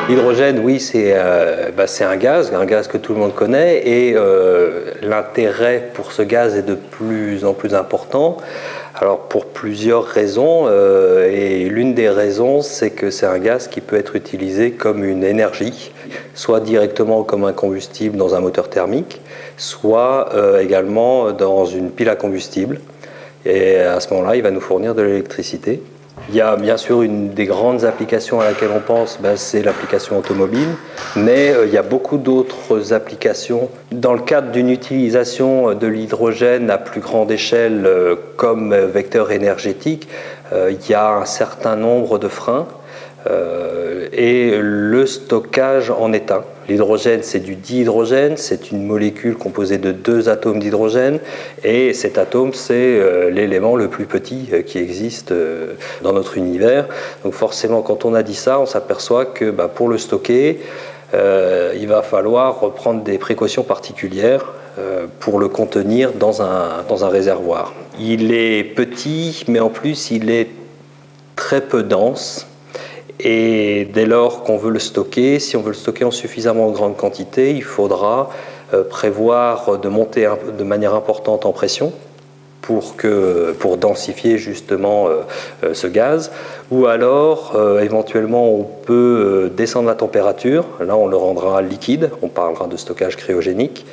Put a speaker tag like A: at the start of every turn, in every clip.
A: L'hydrogène, oui, c'est un gaz que tout le monde connaît, et l'intérêt pour ce gaz est de plus en plus important. Alors pour plusieurs raisons, et l'une des raisons, c'est que c'est un gaz qui peut être utilisé comme une énergie, soit directement comme un combustible dans un moteur thermique, soit également dans une pile à combustible. Et à ce moment-là, il va nous fournir de l'électricité. Il y a bien sûr une des grandes applications à laquelle on pense, c'est l'application automobile, mais il y a beaucoup d'autres applications. Dans le cadre d'une utilisation de l'hydrogène à plus grande échelle comme vecteur énergétique, il y a un certain nombre de freins, et le stockage en est un. L'hydrogène, c'est du dihydrogène, c'est une molécule composée de 2 atomes d'hydrogène, et cet atome, c'est l'élément le plus petit qui existe dans notre univers. Donc forcément, quand on a dit ça, on s'aperçoit que pour le stocker, il va falloir prendre des précautions particulières pour le contenir dans un réservoir. Il est petit, mais en plus, il est très peu dense. Et dès lors qu'on veut le stocker, si on veut le stocker en suffisamment grande quantité, il faudra prévoir de monter de manière importante en pression pour densifier justement ce gaz. Ou alors, éventuellement, on peut descendre la température. Là, on le rendra liquide, on parlera de stockage cryogénique.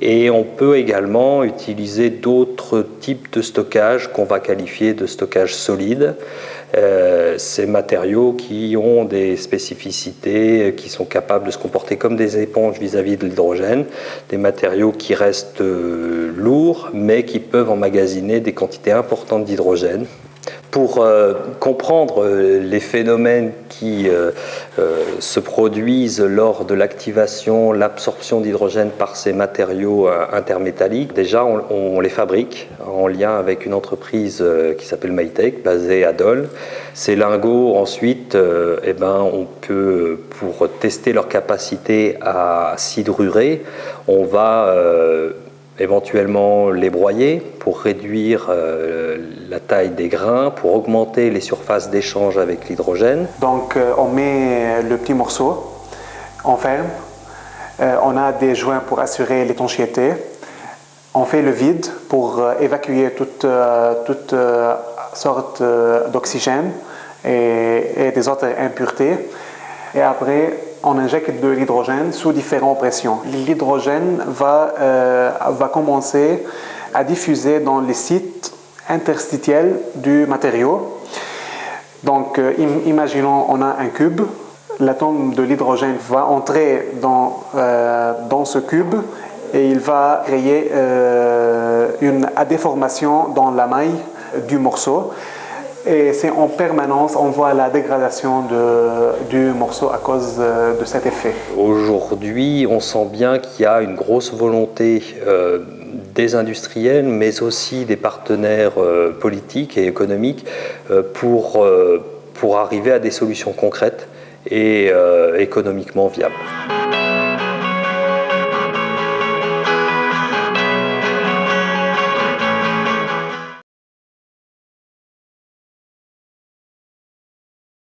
A: Et on peut également utiliser d'autres types de stockage qu'on va qualifier de stockage solide. Ces matériaux qui ont des spécificités, qui sont capables de se comporter comme des éponges vis-à-vis de l'hydrogène, des matériaux qui restent lourds mais qui peuvent emmagasiner des quantités importantes d'hydrogène. Pour comprendre les phénomènes qui se produisent lors de l'activation, l'absorption d'hydrogène par ces matériaux intermétalliques, déjà on les fabrique en lien avec une entreprise qui s'appelle Maytech, basée à Dole. Ces lingots, ensuite, on peut, pour tester leur capacité à s'hydrurer, on va éventuellement les broyer pour réduire la taille des grains, pour augmenter les surfaces d'échange avec l'hydrogène.
B: Donc on met le petit morceau, on ferme, on a des joints pour assurer l'étanchéité, on fait le vide pour évacuer toute sorte d'oxygène et des autres impuretés, et après on injecte de l'hydrogène sous différentes pressions. L'hydrogène va commencer à diffuser dans les sites interstitiels du matériau. Donc, imaginons on a un cube, l'atome de l'hydrogène va entrer dans ce cube et il va créer une déformation dans la maille du morceau. Et c'est en permanence, on voit la dégradation du morceau à cause de cet effet.
A: Aujourd'hui, on sent bien qu'il y a une grosse volonté des industriels, mais aussi des partenaires politiques et économiques pour arriver à des solutions concrètes et économiquement viables.